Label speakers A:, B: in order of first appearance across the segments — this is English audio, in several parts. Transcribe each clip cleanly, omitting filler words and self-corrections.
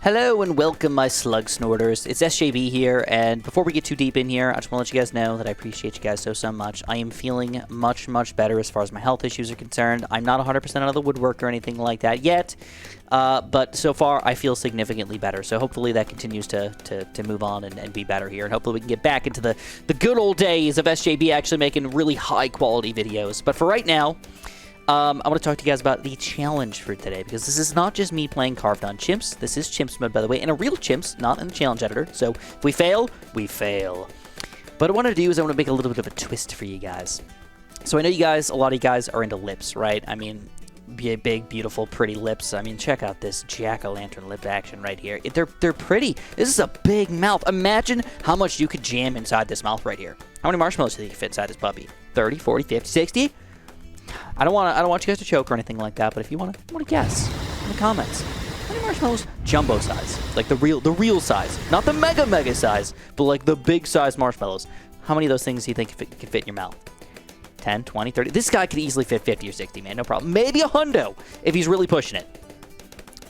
A: Hello and welcome, my slug snorters. It's SJB here, and before we get too deep in here, I just want to let you guys know that I appreciate you guys so much. I am feeling much better as far as my health issues are concerned. I'm not 100% out of the woodwork or anything like that yet, but so far I feel significantly better. So hopefully that continues to move on and be better here, and hopefully we can get back into the good old days of SJB actually making really high quality videos. But for right now, I want to talk to you guys about the challenge for today, because this is not just me playing Carved on Chimps. This is Chimps Mode, by the way, and a real Chimps, not in the challenge editor. So if we fail, we fail. But what I want to do is I want to make a little bit of a twist for you guys. So I know you guys, a lot of you guys are into lips, right? I mean, big, beautiful, pretty lips. I mean, check out this jack-o'-lantern lip action right here. They're pretty. This is a big mouth. Imagine how much you could jam inside this mouth right here. How many marshmallows do you think you fit inside this puppy? 30, 40, 50, 60? I don't want you guys to choke or anything like that, but if you want to guess in the comments, how many marshmallows? Jumbo size, like the real size, not the mega size, but like the big size marshmallows. How many of those things do you think could fit in your mouth? 10, 20, 30? This guy could easily fit 50 or 60, man, no problem. Maybe a hundo if he's really pushing it.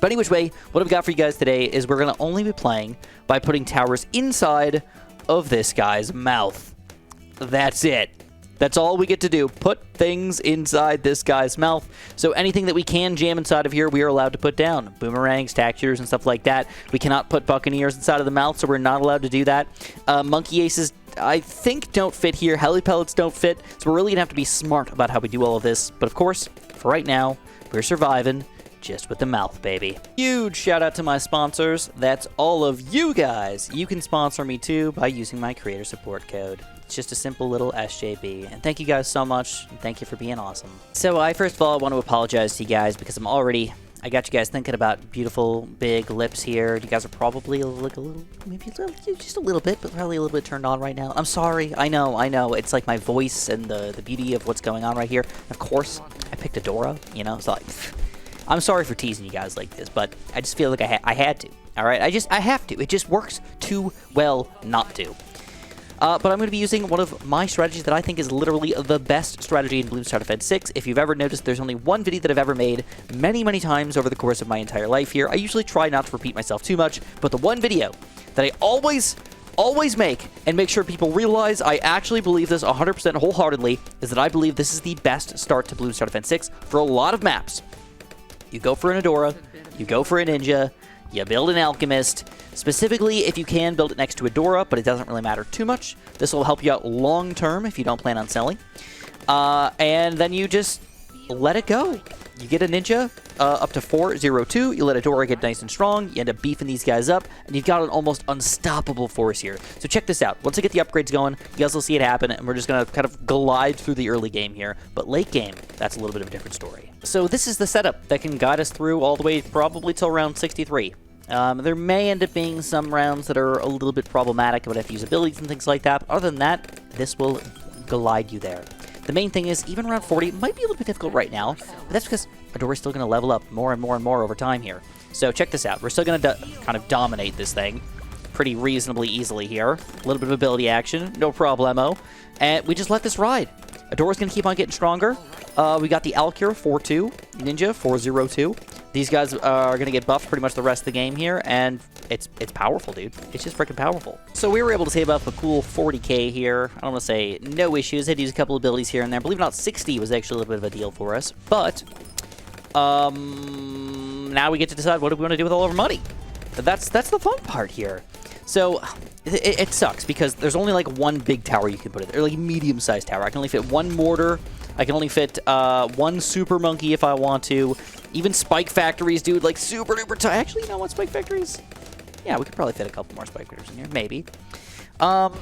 A: But anyway, what I've got for you guys today is we're gonna only be playing by putting towers inside of this guy's mouth. That's it. That's all we get to do. Put things inside this guy's mouth. So anything that we can jam inside of here, we are allowed to put down. Boomerangs, tack shooters, and stuff like that. We cannot put Buccaneers inside of the mouth, so we're not allowed to do that. Monkey Aces, I think, don't fit here. Heli Pellets don't fit. So we're really going to have to be smart about how we do all of this. But of course, for right now, we're surviving just with the mouth, baby. Huge shout out to my sponsors. That's all of you guys. You can sponsor me too by using my creator support code. It's just a simple little SJB. And thank you guys so much. And thank you for being awesome. So first of all, I want to apologize to you guys because I got you guys thinking about beautiful big lips here. You guys are probably just a little bit, but probably a little bit turned on right now. I'm sorry. I know. It's like my voice and the beauty of what's going on right here. Of course, I picked Adora, you know, so like, I'm sorry for teasing you guys like this, but I just feel like I had to. All right, I have to. It just works too well not to. But I'm going to be using one of my strategies that I think is literally the best strategy in Bloons Defense 6. If you've ever noticed, there's only one video that I've ever made many times over the course of my entire life here. I usually try not to repeat myself too much, but the one video that I always make and make sure people realize I actually believe this 100% wholeheartedly is that I believe this is the best start to Bloons Defense 6 for a lot of maps. You go for an Adora, you go for a Ninja, you build an Alchemist. Specifically, if you can, build it next to Adora, but it doesn't really matter too much. This will help you out long term if you don't plan on selling. And then you just let it go. You get a Ninja up to 402. You let Adora get nice and strong. You end up beefing these guys up, and you've got an almost unstoppable force here. So check this out. Once I get the upgrades going, you guys will see it happen, and we're just going to kind of glide through the early game here. But late game, that's a little bit of a different story. So this is the setup that can guide us through all the way probably till round 63. There may end up being some rounds that are a little bit problematic about have to use abilities and things like that, but other than that, this will glide you there. The main thing is, even around 40, it might be a little bit difficult right now, but that's because Adora's still going to level up more and more over time here. So check this out. We're still going to kind of dominate this thing pretty reasonably easily here. A little bit of ability action, no problemo. And we just let this ride. Adora's going to keep on getting stronger. We got the Alcure 4-2, Ninja 402. These guys are going to get buffed pretty much the rest of the game here, and it's powerful, dude. It's just freaking powerful. So we were able to save up a cool 40k here. I don't want to say no issues. Had to use a couple abilities here and there. Believe it or not, 60 was actually a little bit of a deal for us. But now we get to decide what do we want to do with all of our money. That's the fun part here. So it sucks because there's only like one big tower you can put in there, like a medium-sized tower. I can only fit one mortar. I can only fit one super monkey if I want to. Even spike factories, dude, like super duper tight. Actually, you know what, spike factories? Yeah, we could probably fit a couple more spike factories in here, maybe. But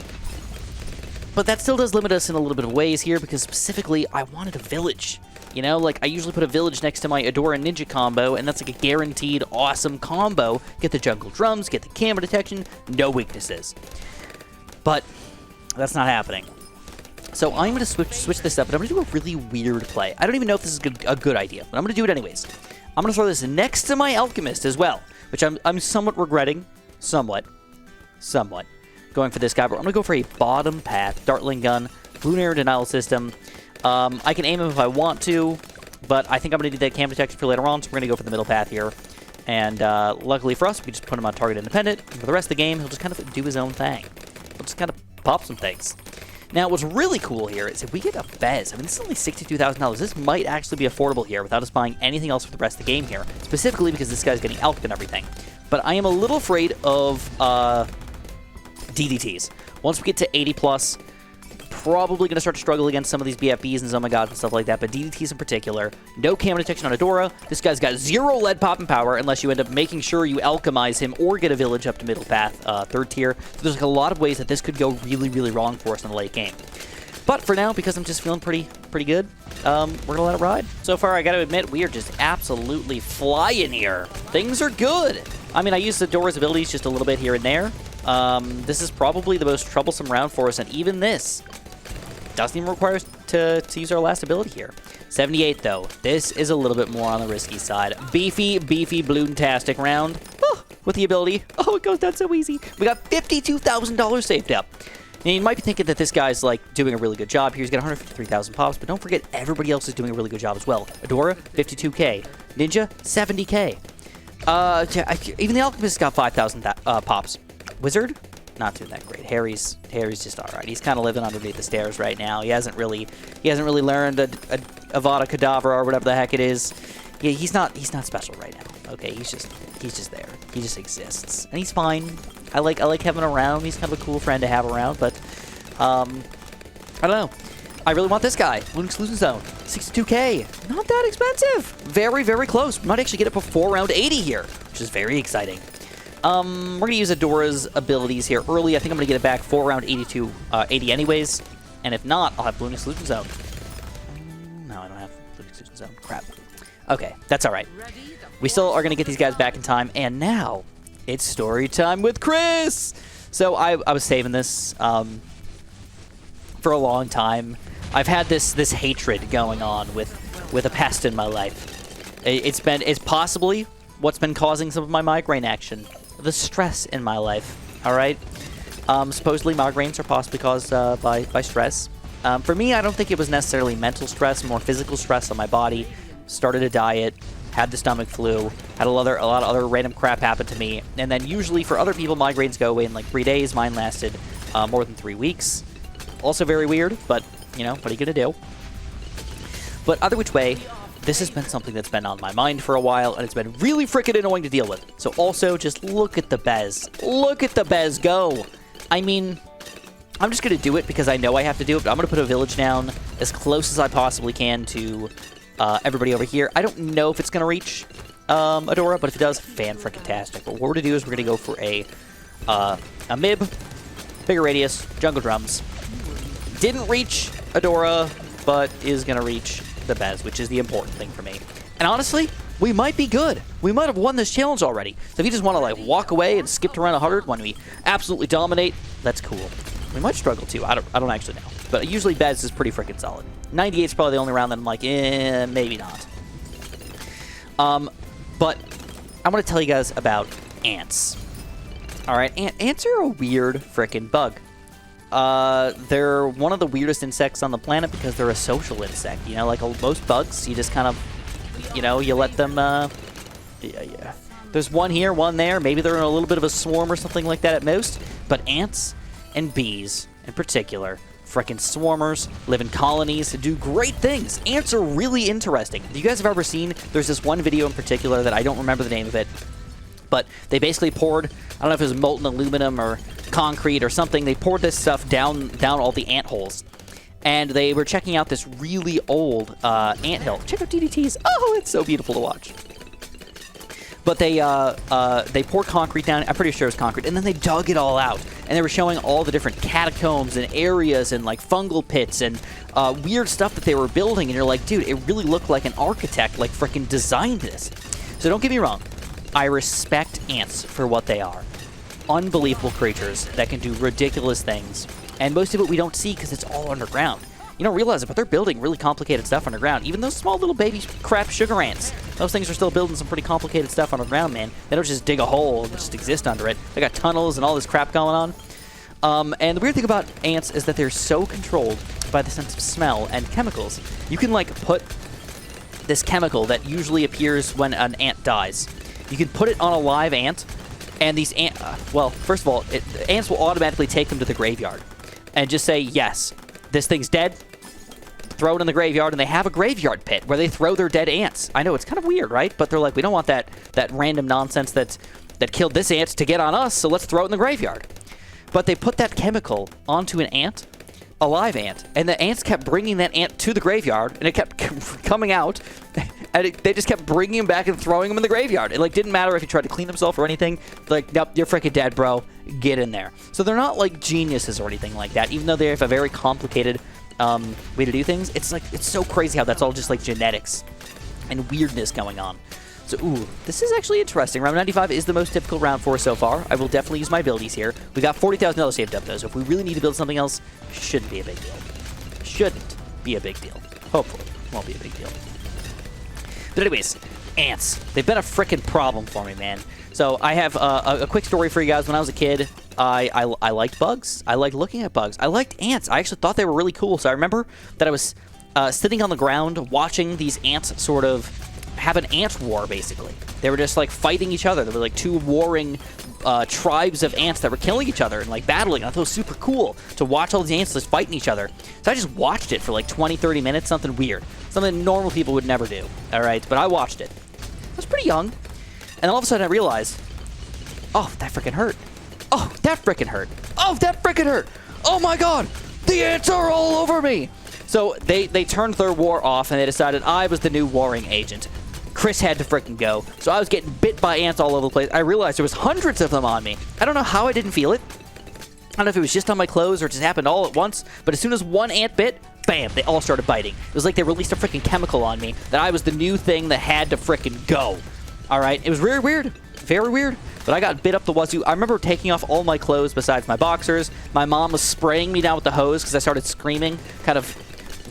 A: that still does limit us in a little bit of ways here because specifically I wanted a village. You know, like I usually put a village next to my Adora Ninja combo, and that's like a guaranteed awesome combo. Get the jungle drums, get the camera detection, no weaknesses. But that's not happening. So I'm going to switch this up, and I'm going to do a really weird play. I don't even know if this is a good idea, but I'm going to do it anyways. I'm going to throw this next to my Alchemist as well, which I'm somewhat regretting. Somewhat. Going for this guy, but I'm going to go for a bottom path, Dartling Gun, Bloon Arrow Denial System. I can aim him if I want to, but I think I'm going to do that cam detection for later on, so we're going to go for the middle path here. And luckily for us, we just put him on target independent. And for the rest of the game, he'll just kind of do his own thing. He'll just kind of pop some things. Now, what's really cool here is if we get a Bez, I mean, this is only $62,000. This might actually be affordable here without us buying anything else for the rest of the game here, specifically because this guy's getting Elk and everything. But I am a little afraid of DDTs. Once we get to 80 plus, probably going to start to struggle against some of these BFBs and Zomagods and stuff like that, but DDTs in particular. No camo detection on Adora. This guy's got 0 lead popping power unless you end up making sure you alchemize him or get a village up to middle path, 3rd tier. So there's like a lot of ways that this could go really, really wrong for us in the late game. But for now, because I'm just feeling pretty good, we're going to let it ride. So far, I got to admit, we are just absolutely flying here. Things are good. I mean, I used Adora's abilities just a little bit here and there. This is probably the most troublesome round for us, and even this doesn't even require us to use our last ability here. 78, though. This is a little bit more on the risky side. Beefy Bloon-tastic round. Oh, with the ability. Oh, it goes down so easy. We got $52,000 saved up. And you might be thinking that this guy's, like, doing a really good job here. He's got 153,000 pops, but don't forget, everybody else is doing a really good job as well. Adora, 52K. Ninja, 70K. Even the Alchemist got 5,000 pops. Wizard, not doing that great. Harry's just all right. He's kind of living underneath the stairs right now. He hasn't really learned Avada Kedavra or whatever the heck it is. Yeah, he's not special right now. Okay, he's just there. He just exists, and he's fine. I like having him around. He's kind of a cool friend to have around, but I don't know. I really want this guy. Bloon Exclusion Zone, 62K. Not that expensive. Very, very close. We might actually get it before round 80 here, which is very exciting. We're going to use Adora's abilities here early. I think I'm going to get it back for around 80 anyways. And if not, I'll have Bloon Exclusion Zone. No, I don't have Bloon Exclusion Zone. Crap. Okay, that's all right. We still are going to get these guys back in time. And now, it's story time with Chris! So I was saving this for a long time. I've had this hatred going on with a pest in my life. It's possibly what's been causing some of my migraine action. The stress in my life, all right? Supposedly migraines are possibly caused by stress. For me, I don't think it was necessarily mental stress, more physical stress on my body. Started a diet, had the stomach flu, had a lot of other random crap happen to me, and then usually for other people, migraines go away in like 3 days. Mine lasted more than 3 weeks. Also very weird, but, you know, what are you gonna do? But either which way, this has been something that's been on my mind for a while, and it's been really freaking annoying to deal with. So also, just look at the Bez. Look at the Bez go! I mean, I'm just going to do it because I know I have to do it, but I'm going to put a village down as close as I possibly can to everybody over here. I don't know if it's going to reach Adora, but if it does, fan-freaking-tastic. But what we're going to do is we're going to go for a Mib, bigger radius, jungle drums. Didn't reach Adora, but is going to reach the Bez, which is the important thing for me. And honestly, we might be good. We might have won this challenge already. So if you just want to like walk away and skip to round 100 when we absolutely dominate, that's cool. We might struggle too. I don't actually know. But usually Bez is pretty freaking solid. 98 is probably the only round that I'm like, maybe not. But I want to tell you guys about ants. All right, ants are a weird freaking bug. They're one of the weirdest insects on the planet because they're a social insect. You know, like most bugs, you just kind of, you know, you let them, yeah. There's one here, one there. Maybe they're in a little bit of a swarm or something like that at most. But ants and bees in particular, frickin' swarmers, live in colonies, do great things. Ants are really interesting. If you guys have ever seen, there's this one video in particular that I don't remember the name of it, but they basically poured, I don't know if it was molten aluminum or concrete or something, they poured this stuff down all the ant holes. And they were checking out this really old ant hill. Check out DDTs. Oh, it's so beautiful to watch. But they poured concrete down. I'm pretty sure it was concrete. And then they dug it all out. And they were showing all the different catacombs and areas and like fungal pits and weird stuff that they were building. And you're like, dude, it really looked like an architect like freaking designed this. So don't get me wrong. I respect ants for what they are. Unbelievable creatures that can do ridiculous things. And most of it we don't see because it's all underground. You don't realize it, but they're building really complicated stuff underground. Even those small little baby crap sugar ants. Those things are still building some pretty complicated stuff underground, man. They don't just dig a hole and just exist under it. They got tunnels and all this crap going on. And the weird thing about ants is that they're so controlled by the sense of smell and chemicals. You can, like, put this chemical that usually appears when an ant dies. You can put it on a live ant, and these well, first of all, the ants will automatically take them to the graveyard and just say, yes, this thing's dead. Throw it in the graveyard, and they have a graveyard pit where they throw their dead ants. I know, it's kind of weird, right? But they're like, we don't want that random nonsense that killed this ant to get on us, so let's throw it in the graveyard. But they put that chemical onto an ant, a live ant, and the ants kept bringing that ant to the graveyard, and it kept coming out, and they just kept bringing him back and throwing him in the graveyard. It, like, didn't matter if he tried to clean himself or anything. Like, nope, you're freaking dead, bro. Get in there. So they're not, like, geniuses or anything like that, even though they have a very complicated way to do things. It's like, it's so crazy how that's all just like genetics and weirdness going on. So, ooh, this is actually interesting. Round 95 is the most difficult round for us so far. I will definitely use my abilities here. We got $40,000 saved up, though, so if we really need to build something else, shouldn't be a big deal. Shouldn't be a big deal. Hopefully, won't be a big deal. But anyways, ants. They've been a frickin' problem for me, man. So I have a quick story for you guys. When I was a kid, I liked bugs. I liked looking at bugs. I liked ants. I actually thought they were really cool. So I remember that I was sitting on the ground watching these ants sort of have an ant war, basically. They were just, like, fighting each other. There were, like, two warring tribes of ants that were killing each other and, like, battling. I thought it was super cool to watch all these ants just fighting each other. So I just watched it for, like, 20, 30 minutes, something weird. Something normal people would never do, all right? But I watched it. I was pretty young. And all of a sudden I realized, oh, that freaking hurt. Oh, that freaking hurt. Oh, that freaking hurt. Oh, my God. The ants are all over me. So they turned their war off, and they decided I was the new warring agent. Chris had to freaking go. So I was getting bit by ants all over the place. I realized there was hundreds of them on me. I don't know how I didn't feel it. I don't know if it was just on my clothes or it just happened all at once. But as soon as one ant bit, bam, they all started biting. It was like they released a freaking chemical on me that I was the new thing that had to freaking go. All right? it was very weird. Very weird. But I got bit up the wazoo. I remember taking off all my clothes besides my boxers. My mom was spraying me down with the hose because I started screaming kind of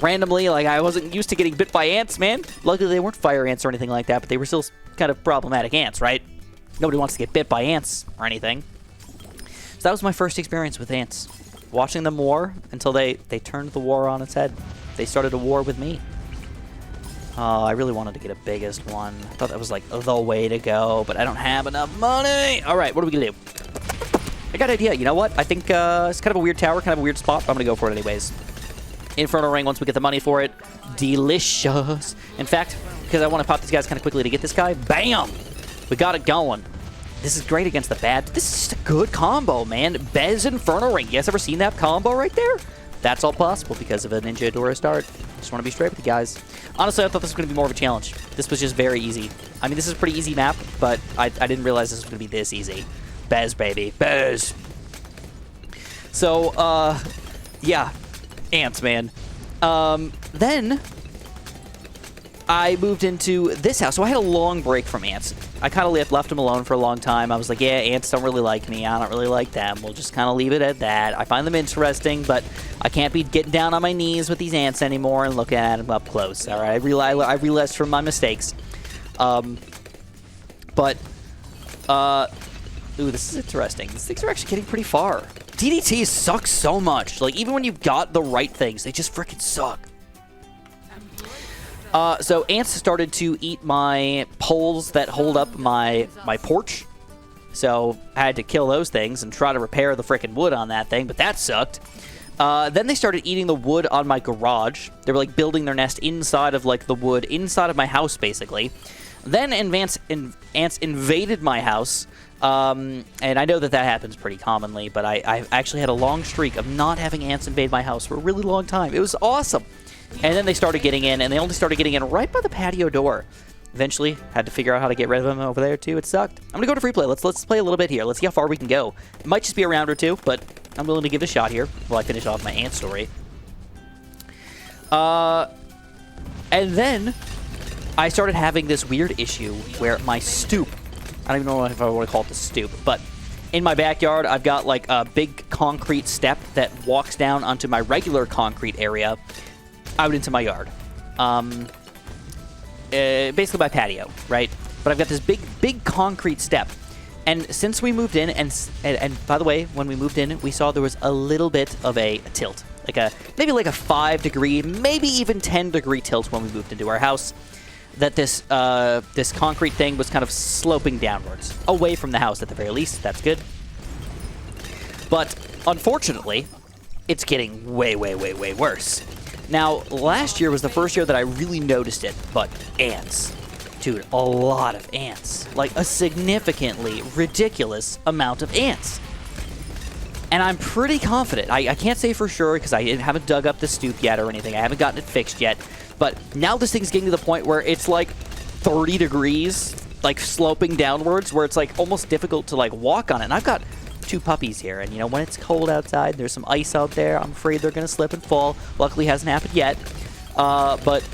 A: randomly. Like, I wasn't used to getting bit by ants, man. Luckily, they weren't fire ants or anything like that, but they were still kind of problematic ants, right? Nobody wants to get bit by ants or anything. So that was my first experience with ants. Watching them war until they turned the war on its head. They started a war with me. Oh, I really wanted to get a biggest one. I thought that was, like, the way to go, but I don't have enough money. All right, what are we going to do? I got an idea. You know what? I think it's kind of a weird tower, kind of a weird spot, but I'm going to go for it anyways. Inferno Ring once we get the money for it. Delicious. In fact, because I want to pop these guys kind of quickly to get this guy. Bam! We got it going. This is great against the bad. This is just a good combo, man. Bez Inferno Ring. You guys ever seen that combo right there? That's all possible because of a Ninja Adora start. Just want to be straight with you guys. Honestly, I thought this was going to be more of a challenge. This was just very easy. I mean, this is a pretty easy map, but I didn't realize this was going to be this easy. Bez, baby. Bez. So, yeah. Ants, man. Then I moved into this house. So I had a long break from ants. I kind of left them alone for a long time. I was like, yeah, ants don't really like me. I don't really like them. We'll just kind of leave it at that. I find them interesting, but I can't be getting down on my knees with these ants anymore and looking at them up close. All right, I realized from my mistakes. Ooh, this is interesting. These things are actually getting pretty far. DDTs suck so much. Like, even when you've got the right things, they just freaking suck. So ants started to eat my poles that hold up my porch. So I had to kill those things and try to repair the freaking wood on that thing, but that sucked. Then they started eating the wood on my garage. They were, like, building their nest inside of, like, the wood, inside of my house, basically. Then ants invaded my house. And I know that happens pretty commonly, but I actually had a long streak of not having ants invade my house for a really long time. It was awesome. And then they started getting in, and they only started getting in right by the patio door. Eventually, had to figure out how to get rid of them over there, too. It sucked. I'm going to go to free play. Let's play a little bit here. Let's see how far we can go. It might just be a round or two, but I'm willing to give it a shot here while I finish off my ant story. And then I started having this weird issue where my stoop, I don't even know if I want to call it the stoop, but in my backyard, I've got, like, a big concrete step that walks down onto my regular concrete area out into my yard. Basically my patio, right? But I've got this big concrete step. And since we moved in, and by the way, when we moved in, we saw there was a little bit of a tilt. Maybe like a 5 degree, maybe even 10 degree tilt when we moved into our house. that this this concrete thing was kind of sloping downwards, away from the house at the very least. That's good. But unfortunately, it's getting way, way, way, way worse. Now, last year was the first year that I really noticed it, but ants. Dude, a lot of ants. Like, a significantly ridiculous amount of ants. And I'm pretty confident. I can't say for sure because I haven't dug up the stoop yet or anything. I haven't gotten it fixed yet. But now this thing's getting to the point where it's like 30 degrees, like sloping downwards, where it's like almost difficult to like walk on it. And I've got 2 puppies here, and you know, when it's cold outside, there's some ice out there, I'm afraid they're gonna slip and fall. Luckily, hasn't happened yet. But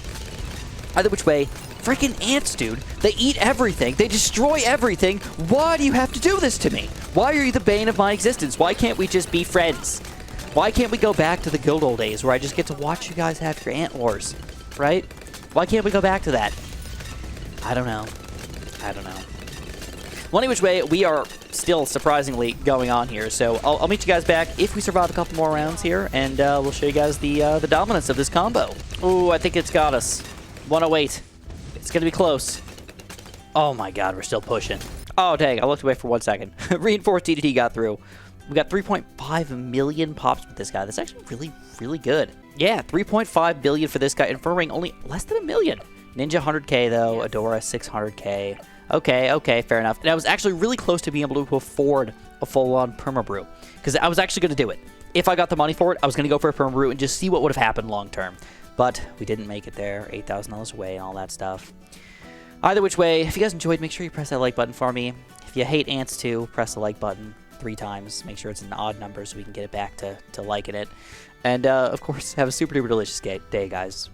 A: either which way, freaking ants, dude. They eat everything. They destroy everything. Why do you have to do this to me? Why are you the bane of my existence? Why can't we just be friends? Why can't we go back to the good old days where I just get to watch you guys have your ant wars, right? Why can't we go back to that? I don't know. I don't know. Well, any which way, we are still surprisingly going on here, so I'll meet you guys back if we survive a couple more rounds here, and we'll show you guys the dominance of this combo. Ooh, I think it's got us. 108. It's going to be close. Oh my god, we're still pushing. Oh, dang, I looked away for 1 second. Reinforced DDT got through. We got 3.5 million pops with this guy. That's actually really, really good. Yeah, 3.5 billion for this guy, and for a ring, only less than 1 million. Ninja 100k, though. Adora 600k. Okay, fair enough. And I was actually really close to being able to afford a full-on perma-brew, because I was actually going to do it. If I got the money for it, I was going to go for a perma-brew and just see what would have happened long-term. But we didn't make it there. $8,000 away and all that stuff. Either which way, if you guys enjoyed, make sure you press that like button for me. If you hate ants too, press the like button 3 times. Make sure it's an odd number so we can get it back to liking it. And, of course, have a super duper delicious day, guys.